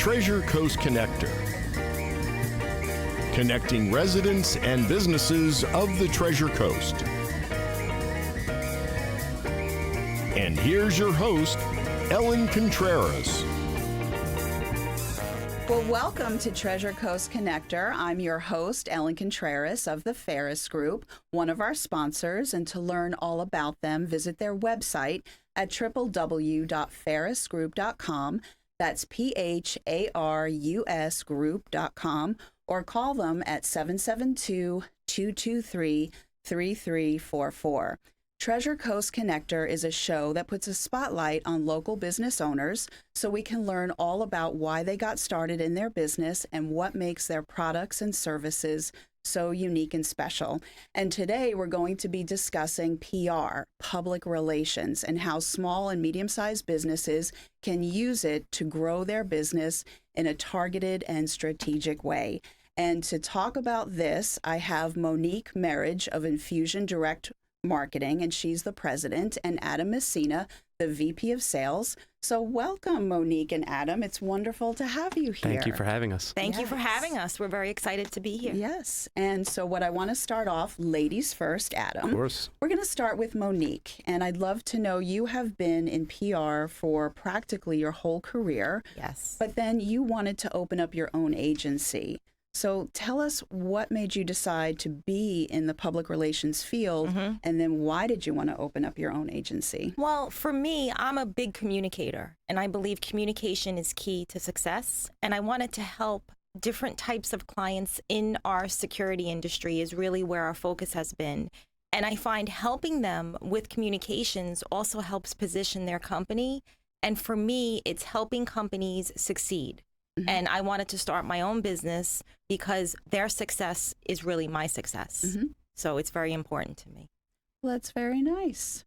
Treasure Coast Connector, connecting residents and businesses of the Treasure Coast. And here's your host, Ellen Contreras. Well, welcome to Treasure Coast Connector. I'm your host, Ellen Contreras of the Ferris Group, one of our sponsors. And to learn all about them, visit their website at www.ferrisgroup.com. That's PHARUS group.com, or call them at 772-223-3344. Treasure Coast Connector is a show that puts a spotlight on local business owners so we can learn all about why they got started in their business and what makes their products and services so unique and special. And today we're going to be discussing PR, public relations, and how small and medium-sized businesses can use it to grow their business in a targeted and strategic way. And to talk about this, I have Monique Merighe of Infusion Direct Marketing, and she's the president, and Adam Messina, the VP of Sales. So welcome, Monique and Adam. It's wonderful to have you here. Thank you for having us. Thank you for having us. We're very excited to be here. Yes. And so what I want to start off, ladies first, Adam. Of course. We're going to start with Monique. And I'd love to know, you have been in PR for practically your whole career. Yes. But then you wanted to open up your own agency. So tell us what made you decide to be in the public relations field, and then why did you want to open up your own agency? Well, for me, I'm a big communicator, and I believe communication is key to success. And I wanted to help different types of clients in our security industry is really where our focus has been. And I find helping them with communications also helps position their company. And for me, it's helping companies succeed. And I wanted to start my own business because their success is really my success. So it's very important to me. Well, that's very nice.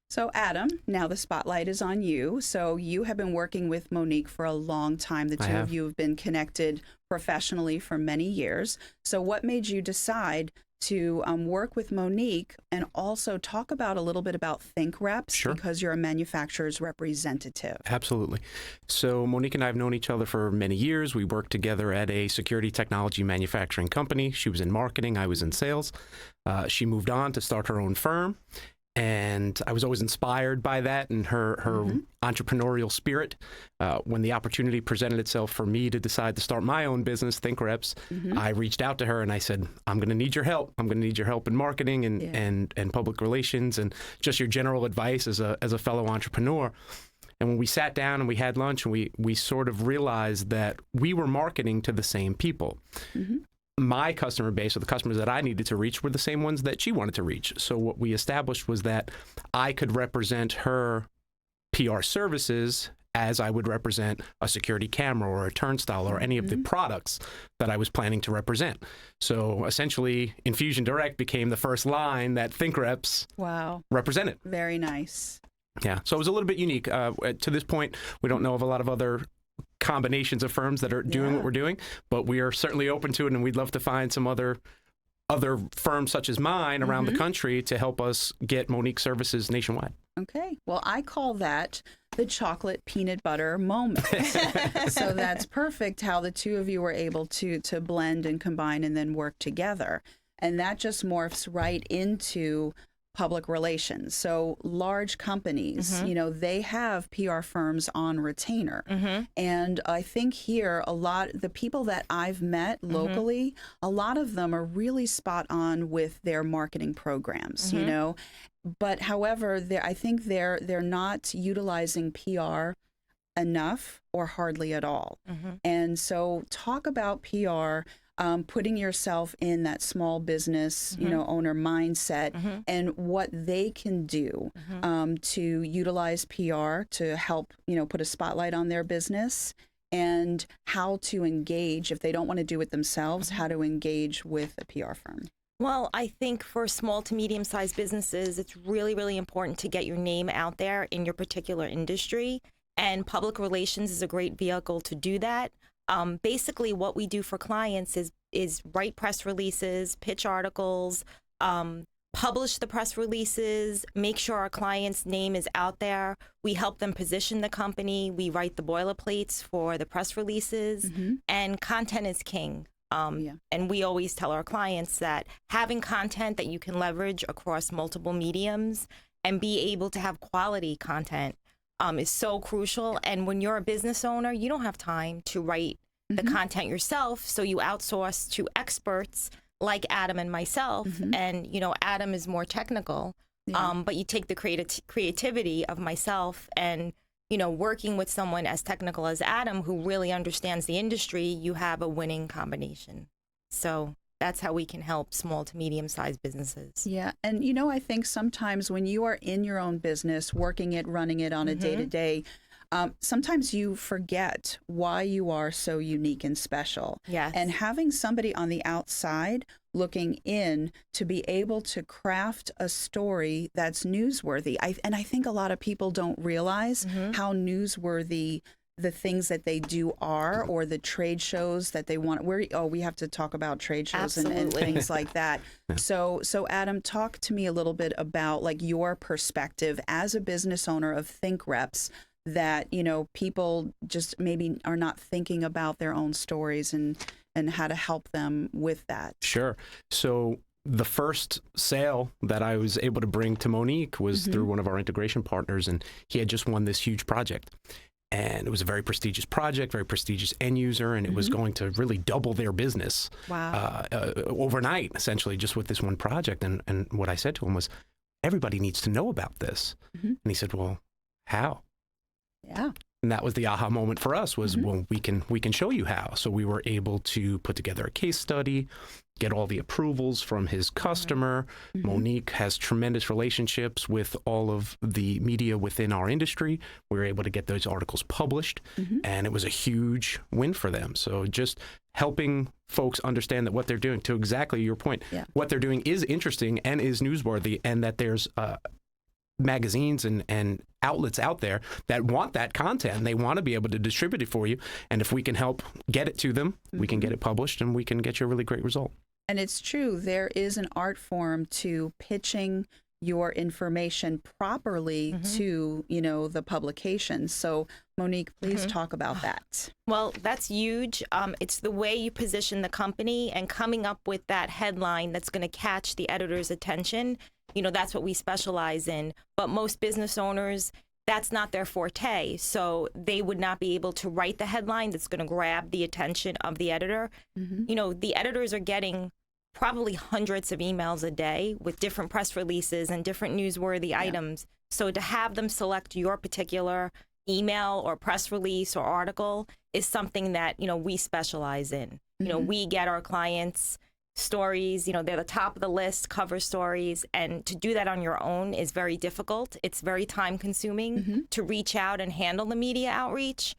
So Adam, now the spotlight is on you. So you have been working with Monique for a long time. The two of you have been connected professionally for many years. So what made you decide to work with Monique and also talk about a little bit about Think Reps? Sure. Because you're a manufacturer's representative. Absolutely. So Monique and I have known each other for many years. We worked together at a security technology manufacturing company. She was in marketing. I was in sales. She moved on to start her own firm. And I was always inspired by that and her entrepreneurial spirit. When the opportunity presented itself for me to decide to start my own business, Think Reps, I reached out to her and I said, I'm going to need your help. I'm going to need your help in marketing and public relations and just your general advice as a fellow entrepreneur. And when we sat down and we had lunch, and we sort of realized that we were marketing to the same people. My customer base, or the customers that I needed to reach, were the same ones that she wanted to reach. So what we established was that I could represent her PR services as I would represent a security camera or a turnstile or any of the products that I was planning to represent. So essentially, Infusion Direct became the first line that Think Reps represented. Very nice. Yeah, so it was a little bit unique. To this point, we don't know of a lot of other combinations of firms that are doing what we're doing, but we are certainly open to it, and we'd love to find some other firms such as mine around the country to help us get Monique services nationwide. Okay. Well, I call that the chocolate peanut butter moment. So that's perfect how the two of you were able to blend and combine and then work together. And that just morphs right into public relations. So large companies, they have PR firms on retainer. And I think here the people that I've met locally, a lot of them are really spot on with their marketing programs, But however, I think they're not utilizing PR enough or hardly at all. And so talk about PR, putting yourself in that small business, owner mindset and what they can do to utilize PR to help, put a spotlight on their business, and how to engage if they don't want to do it themselves, how to engage with a PR firm. Well, I think for small to medium-sized businesses, it's really, really important to get your name out there in your particular industry. And public relations is a great vehicle to do that. Basically, what we do for clients is write press releases, pitch articles, publish the press releases, make sure our client's name is out there. We help them position the company. We write the boilerplates for the press releases, and content is king. And we always tell our clients that having content that you can leverage across multiple mediums and be able to have quality content is so crucial. And when you're a business owner, you don't have time to write the content yourself, so you outsource to experts like Adam and myself. And, you know, Adam is more technical, but you take the creativity of myself and, you know, working with someone as technical as Adam, who really understands the industry, you have a winning combination. So that's how we can help small to medium-sized businesses. Yeah. And, you know, I think sometimes when you are in your own business, working it, running it on a day-to-day, sometimes you forget why you are so unique and special. Yes. And having somebody on the outside looking in to be able to craft a story that's newsworthy. And I think a lot of people don't realize how newsworthy the things that they do are, or the trade shows that they want. We have to talk about trade shows and things like that. So Adam, talk to me a little bit about like your perspective as a business owner of Think Reps, that, you know, people just maybe are not thinking about their own stories and how to help them with that. Sure. So the first sale that I was able to bring to Monique was through one of our integration partners, and he had just won this huge project. And it was a very prestigious project, very prestigious end user, and it was going to really double their business overnight, essentially, just with this one project. And what I said to him was, everybody needs to know about this. And he said, well, how? Yeah. And that was the aha moment for us, was, well, we can show you how. So we were able to put together a case study, get all the approvals from his customer. Monique has tremendous relationships with all of the media within our industry. We were able to get those articles published, and it was a huge win for them. So just helping folks understand that what they're doing, to exactly your point, what they're doing is interesting and is newsworthy, and that there's magazines and outlets out there that want that content, and they want to be able to distribute it for you. And if we can help get it to them, we can get it published, and we can get you a really great result. And it's true, there is an art form to pitching your information properly to, you know, the publications. So Monique, please talk about that. Well, that's huge. It's the way you position the company and coming up with that headline that's going to catch the editor's attention. You know, that's what we specialize in. But most business owners, that's not their forte. So they would not be able to write the headline that's going to grab the attention of the editor. You know, the editors are getting probably hundreds of emails a day with different press releases and different newsworthy items. So to have them select your particular email or press release or article is something that, you know, we specialize in. You know, we get our clients stories, you know, they're the top of the list, cover stories, and to do that on your own is very difficult. It's very time consuming to reach out and handle the media outreach.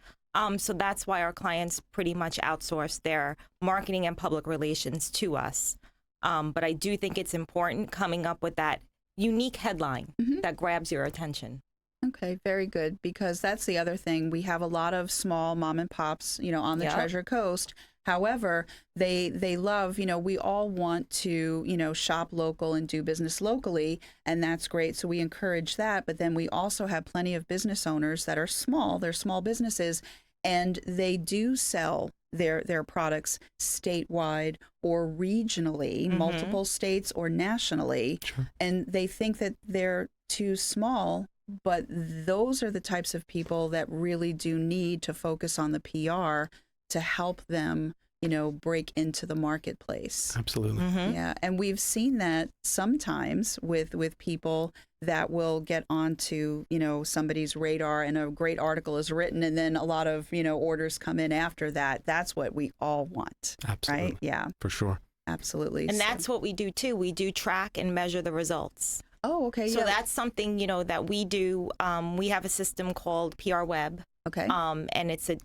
So that's why our clients pretty much outsource their marketing and public relations to us. But I do think it's important coming up with that unique headline that grabs your attention. Okay, very good, because that's the other thing. We have a lot of small mom and pops, you know, on the Treasure Coast. However, they love, you know, we all want to, you know, shop local and do business locally, and that's great. So we encourage that. But then we also have plenty of business owners that are small. They're small businesses, and they do sell their products statewide or regionally, multiple states or nationally. And they think that they're too small. But those are the types of people that really do need to focus on the PR to help them, you know, break into the marketplace. Absolutely. Yeah. And we've seen that sometimes with people that will get onto, you know, somebody's radar and a great article is written, and then a lot of, you know, orders come in after that. That's what we all want. Absolutely. Right? Yeah. For sure. Absolutely. And that's what we do too. We do track and measure the results. Oh, okay. So that's something, you know, that we do. We have a system called PR Web. Okay. And it's a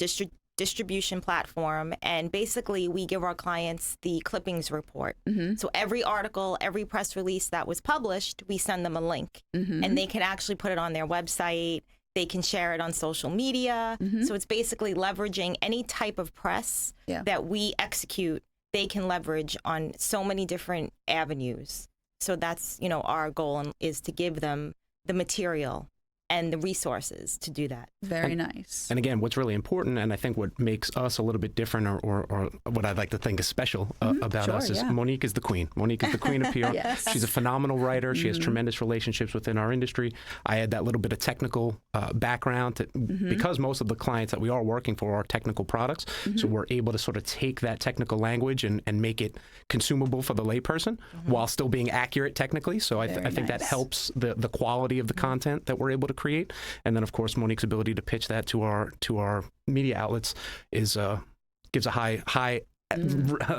distribution platform. And basically, we give our clients the clippings report. So every article, every press release that was published, we send them a link. And they can actually put it on their website. They can share it on social media. So it's basically leveraging any type of press that we execute. They can leverage on so many different avenues. So that's, our goal is to give them the material and the resources to do that. Very nice. And again, what's really important, and I think what makes us a little bit different, or what I'd like to think is special about us, is Monique is the queen. Monique is the queen of PR. Yes. She's a phenomenal writer. She has tremendous relationships within our industry. I had that little bit of technical background because most of the clients that we are working for are technical products. So we're able to sort of take that technical language and make it consumable for the layperson while still being accurate technically. So I think that helps the quality of the content that we're able to create. And then, of course, Monique's ability to pitch that to our media outlets gives a high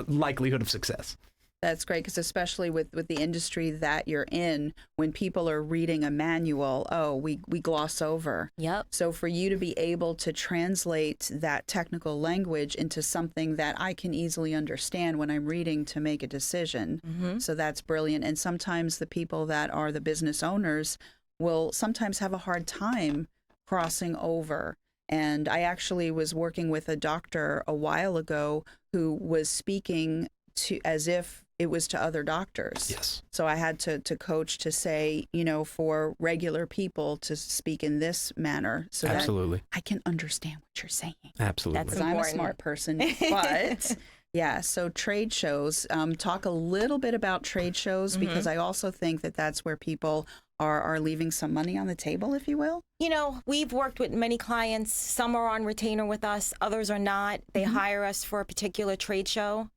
likelihood of success. That's great, because especially with the industry that you're in, when people are reading a manual, we gloss over. Yep. So for you to be able to translate that technical language into something that I can easily understand when I'm reading to make a decision, so that's brilliant. And sometimes the people that are the business owners will sometimes have a hard time crossing over. And I actually was working with a doctor a while ago who was speaking to as if it was to other doctors. Yes. So I had to coach to say, for regular people to speak in this manner so Absolutely. that I can understand what you're saying. Absolutely. That's I'm a important. smart person, but yeah, so trade shows, talk a little bit about trade shows, because I also think that that's where people are leaving some money on the table, if you will. We've worked with many clients. Some are on retainer with us, others are not. They hire us for a particular trade show.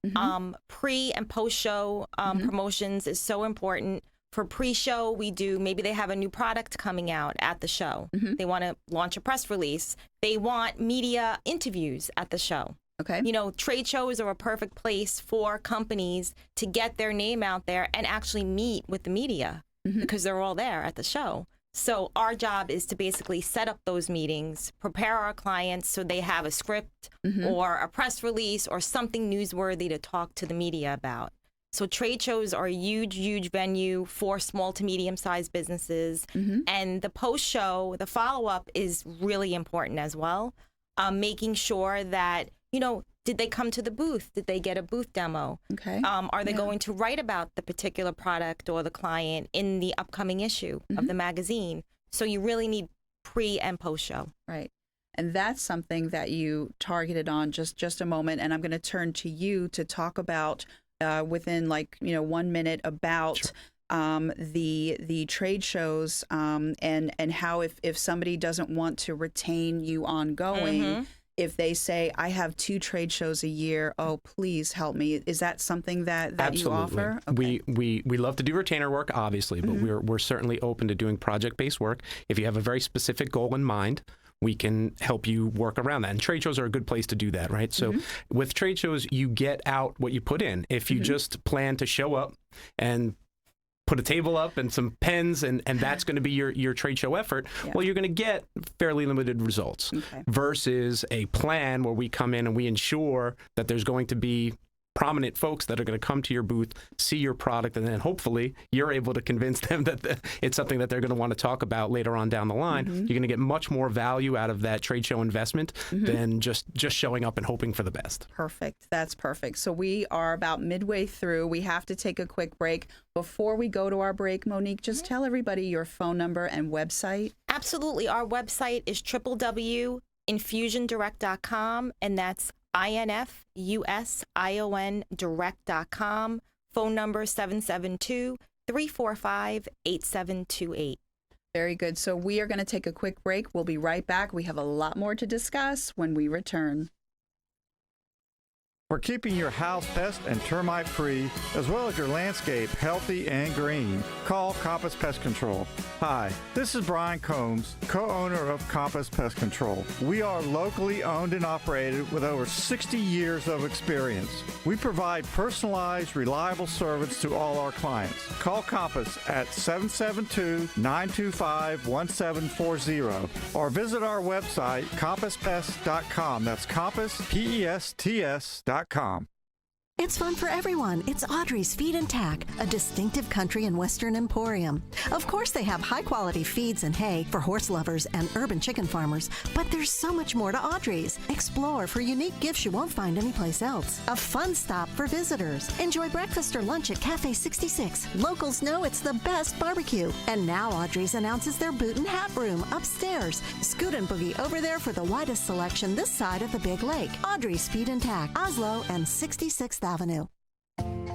Pre and post show promotions is so important. For pre-show, we do, maybe they have a new product coming out at the show. They want to launch a press release. They want media interviews at the show. Okay. Trade shows are a perfect place for companies to get their name out there and actually meet with the media because they're all there at the show. So our job is to basically set up those meetings, prepare our clients so they have a script or a press release or something newsworthy to talk to the media about. So trade shows are a huge, huge venue for small to medium-sized businesses. And the post-show, the follow-up is really important as well. Making sure that, did they come to the booth? Did they get a booth demo? Okay. Are they going to write about the particular product or the client in the upcoming issue of the magazine? So you really need pre and post show. Right. And that's something that you targeted on just a moment. And I'm going to turn to you to talk about within 1 minute about the trade shows and how if somebody doesn't want to retain you ongoing, if they say, I have 2 trade shows a year, please help me. Is that something that you offer? Okay. We love to do retainer work, obviously, but we're certainly open to doing project-based work. If you have a very specific goal in mind, we can help you work around that. And trade shows are a good place to do that, right? So with trade shows, you get out what you put in. If you just plan to show up and put a table up and some pens and that's going to be your trade show effort, well, you're going to get fairly limited results versus a plan where we come in and we ensure that there's going to be prominent folks that are going to come to your booth, see your product, and then hopefully you're able to convince them that it's something that they're going to want to talk about later on down the line. You're going to get much more value out of that trade show investment than just showing up and hoping for the best. Perfect. That's perfect. So we are about midway through. We have to take a quick break. Before we go to our break, Monique, just tell everybody your phone number and website. Absolutely. Our website is www.infusiondirect.com, and that's INFUSION direct.com. Phone number 772-345-8728. Very good. So we are going to take a quick break. We'll be right back. We have a lot more to discuss when we return. For keeping your house pest and termite free, as well as your landscape healthy and green, call Compass Pest Control. Hi, this is Brian Combs, co-owner of Compass Pest Control. We are locally owned and operated with over 60 years of experience. We provide personalized, reliable service to all our clients. Call Compass at 772-925-1740 or visit our website, compasspest.com. That's Compass, PESTS.com. It's fun for everyone. It's Audrey's Feed and Tack, a distinctive country and western emporium. Of course, they have high-quality feeds and hay for horse lovers and urban chicken farmers, but there's so much more to Audrey's. Explore for unique gifts you won't find anyplace else. A fun stop for visitors. Enjoy breakfast or lunch at Cafe 66. Locals know it's the best barbecue. And now Audrey's announces their boot and hat room upstairs. Scoot and boogie over there for the widest selection this side of the Big Lake. Audrey's Feed and Tack, Oslo and 66th Avenue.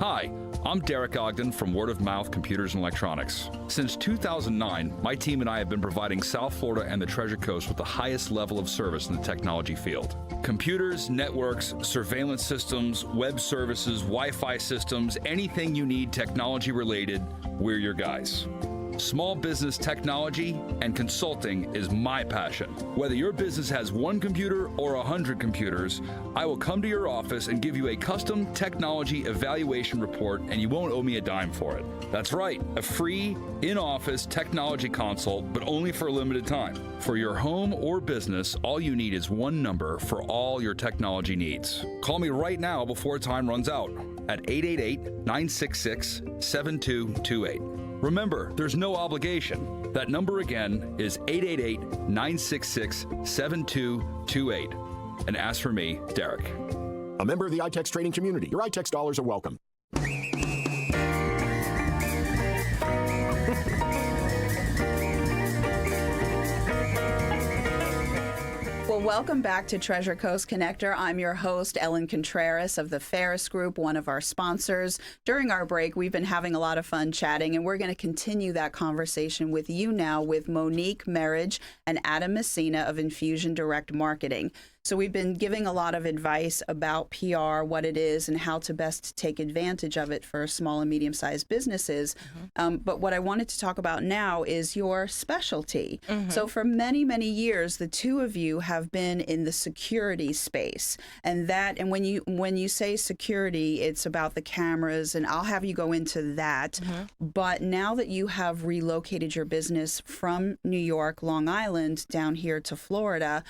Hi, I'm Derek Ogden from Word of Mouth Computers and Electronics. Since 2009, my team and I have been providing South Florida and the Treasure Coast with the highest level of service in the technology field. Computers, networks, surveillance systems, web services, Wi-Fi systems, anything you need technology related, we're your guys. Small business technology and consulting is my passion. Whether your business has 1 computer or 100 computers, I will come to your office and give you a custom technology evaluation report, and you won't owe me a dime for it. That's right, a free in-office technology consult, but only for a limited time. For your home or business, all you need is one number for all your technology needs. Call me right now before time runs out at 888-966-7228. Remember, there's no obligation. That number again is 888-966-7228. And ask for me, Derek. A member of the iTex trading community. Your iTex dollars are welcome. Well, welcome back to Treasure Coast Connector. I'm your host, Ellen Contreras of the Ferris Group, one of our sponsors. During our break, we've been having a lot of fun chatting, and we're going to continue that conversation with you now with Monique, Merighe, and Adam Messina of Infusion Direct Marketing. So we've been giving a lot of advice about PR, what it is, and how to best take advantage of it for small and medium-sized businesses. But what I wanted to talk about now is your specialty. So for many, many years, the two of you have been in the security space. And when you say security, it's about the cameras, and I'll have you go into that. But now that you have relocated your business from New York, Long Island, down here to Florida,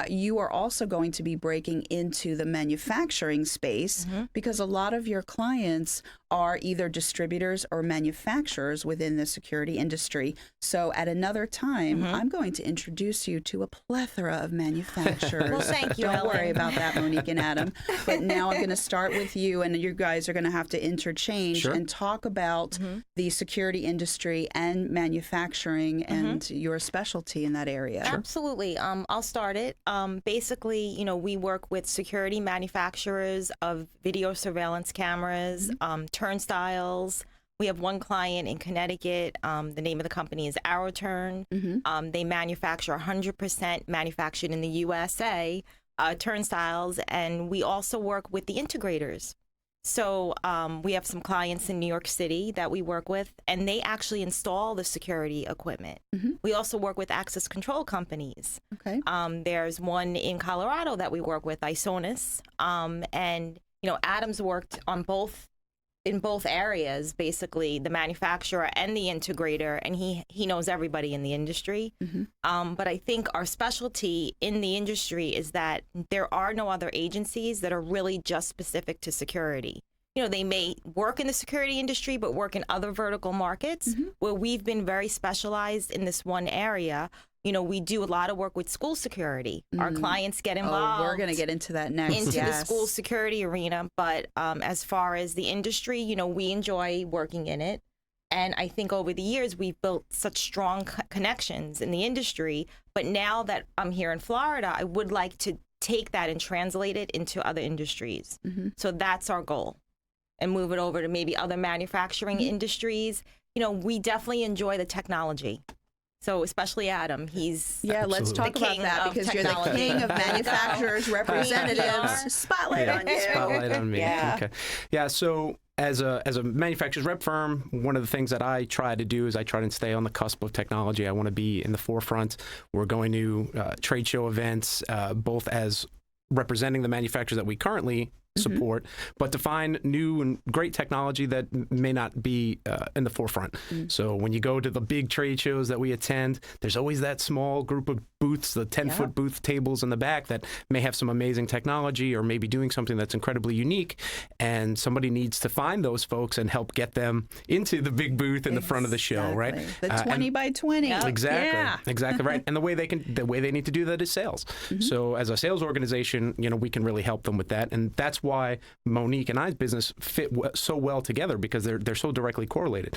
you are also going to be breaking into the manufacturing space because a lot of your clients are either distributors or manufacturers within the security industry. So at another time, I'm going to introduce you to a plethora of manufacturers. Well, thank you, Don't Ellen. worry about that, Monique and Adam. But now I'm going to start with you, and you guys are going to have to interchange and talk about the security industry and manufacturing and your specialty in that area. Absolutely. I'll start it. Basically, we work with security manufacturers of video surveillance cameras, turnstiles. We have one client in Connecticut. The name of the company is ArrowTurn. They manufacture 100% manufactured in the USA turnstiles, and we also work with the integrators. So we have some clients in New York City that we work with, and they actually install the security equipment. We also work with access control companies. Okay. There's one in Colorado that we work with, Isonis, and Adam's worked on in both areas, basically the manufacturer and the integrator, and he knows everybody in the industry. But I think our specialty in the industry is that there are no other agencies that are really just specific to security. They may work in the security industry, but work in other vertical markets where we've been very specialized in this one area. We do a lot of work with school security. Our clients get involved. Oh, we're going to get into that next. Into the school security arena. But as far as the industry, we enjoy working in it. And I think over the years, we've built such strong connections in the industry. But now that I'm here in Florida, I would like to take that and translate it into other industries. So that's our goal. And move it over to maybe other manufacturing industries. We definitely enjoy the technology. So especially Adam, he's let's talk about that because you're the king of manufacturers, representatives. Spotlight on you. Spotlight on me. Yeah. Okay. Yeah. So as a manufacturer's rep firm, one of the things that I try to do is I try to stay on the cusp of technology. I want to be in the forefront. We're going to trade show events, both as representing the manufacturers that we currently support, but to find new and great technology that may not be in the forefront. So when you go to the big trade shows that we attend, there's always that small group of booths, the 10-foot booth tables in the back that may have some amazing technology or maybe doing something that's incredibly unique, and somebody needs to find those folks and help get them into the big booth in the front of the show, right? The 20 by 20. Exactly right. And the way they need to do that is sales. So as a sales organization, we can really help them with that, and that's why Monique and I's business fit so well together, because they're so directly correlated.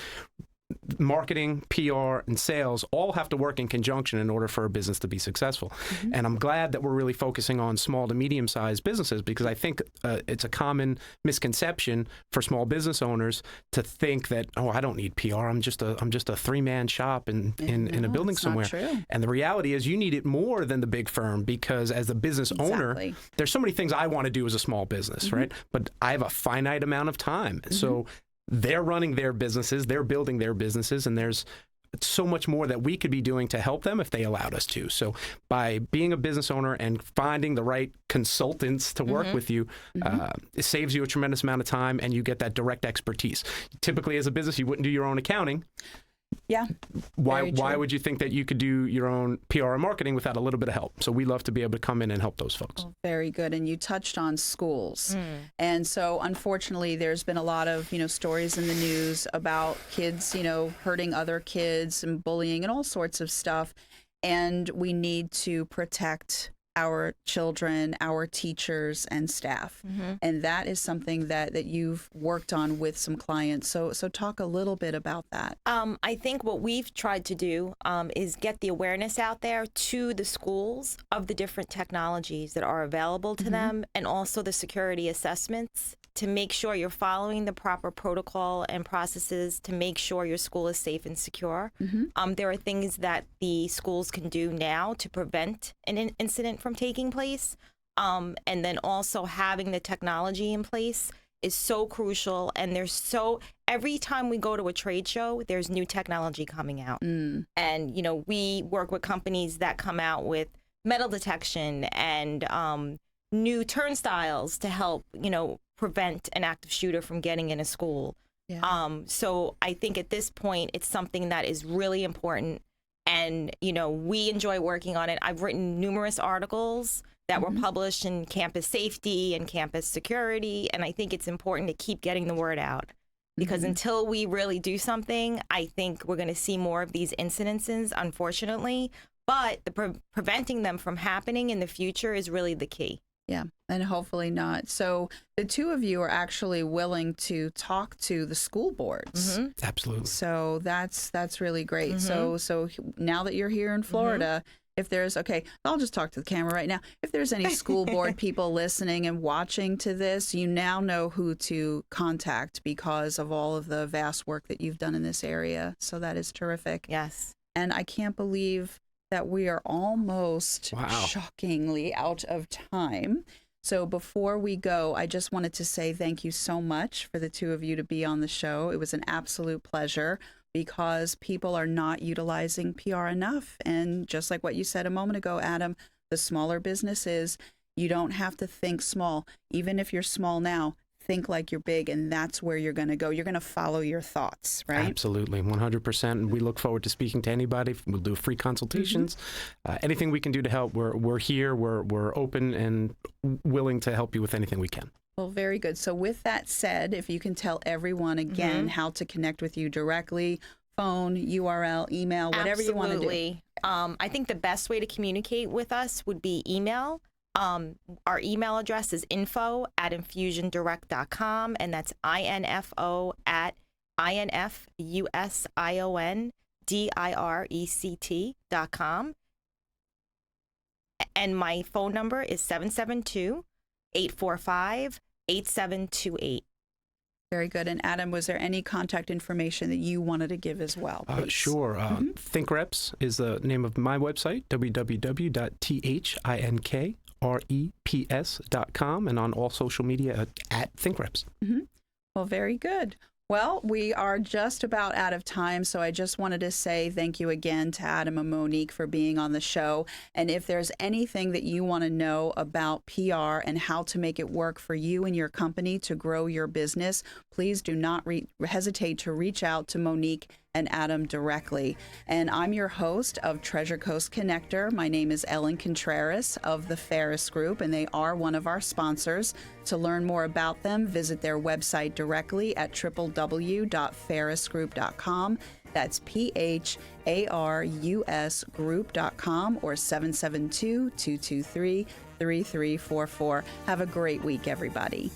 Marketing, PR, and sales all have to work in conjunction in order for a business to be successful. And I'm glad that we're really focusing on small to medium-sized businesses, because I think it's a common misconception for small business owners to think that, I don't need PR. I'm just a three-man shop in a building somewhere. And the reality is you need it more than the big firm, because as the business owner, there's so many things I want to do as a small business, right? But I have a finite amount of time. So they're running their businesses, they're building their businesses, and there's so much more that we could be doing to help them if they allowed us to. So by being a business owner and finding the right consultants to work with you, it saves you a tremendous amount of time, and you get that direct expertise. Typically, as a business, you wouldn't do your own accounting. Yeah. Why would you think that you could do your own PR and marketing without a little bit of help? So we love to be able to come in and help those folks. Oh, very good. And you touched on schools. And so unfortunately, there's been a lot of, stories in the news about kids, hurting other kids and bullying and all sorts of stuff. And we need to protect our children, our teachers, and staff. And that is something that you've worked on with some clients. So talk a little bit about that. I think what we've tried to do is get the awareness out there to the schools of the different technologies that are available to them, and also the security assessments, to make sure you're following the proper protocol and processes to make sure your school is safe and secure. There are things that the schools can do now to prevent an incident from taking place. And then also having the technology in place is so crucial. And every time we go to a trade show, there's new technology coming out. And, we work with companies that come out with metal detection and new turnstiles to help, prevent an active shooter from getting in a school. So I think at this point, it's something that is really important. And, we enjoy working on it. I've written numerous articles that were published in campus safety and campus security. And I think it's important to keep getting the word out, because until we really do something, I think we're going to see more of these incidences, unfortunately. But preventing them from happening in the future is really the key. Yeah, and hopefully not. So the two of you are actually willing to talk to the school boards. Absolutely. So that's really great. So now that you're here in Florida, if there's, I'll just talk to the camera right now. If there's any school board people listening and watching to this, you now know who to contact because of all of the vast work that you've done in this area. So that is terrific. Yes. And I can't believe that we are almost shockingly out of time. So before we go, I just wanted to say thank you so much for the two of you to be on the show. It was an absolute pleasure, because people are not utilizing PR enough. And just like what you said a moment ago, Adam, the smaller businesses, you don't have to think small. Even if you're small now, think like you're big, and that's where you're going to go. You're going to follow your thoughts, right? Absolutely, 100%. And we look forward to speaking to anybody. We'll do free consultations. Anything we can do to help, we're here. We're open and willing to help you with anything we can. Well, very good. So with that said, if you can tell everyone again how to connect with you directly, phone, URL, email, whatever you want to do. I think the best way to communicate with us would be email. Our email address is info@infusiondirect.com, and that's info@infusiondirect.com. And my phone number is 772-845-8728. Very good. And Adam, was there any contact information that you wanted to give as well? Sure. ThinkReps is the name of my website, www.thinkreps.com, and on all social media at ThinkReps. Well, very good. Well, we are just about out of time, so I just wanted to say thank you again to Adam and Monique for being on the show. And if there's anything that you want to know about PR and how to make it work for you and your company to grow your business, please do not hesitate to reach out to Monique and Adam directly. And I'm your host of Treasure Coast Connector. My name is Ellen Contreras of the Ferris Group, and they are one of our sponsors. To learn more about them, visit their website directly at www.ferrisgroup.com. That's PHARUS group.com or 772-223-3344. Have a great week, everybody.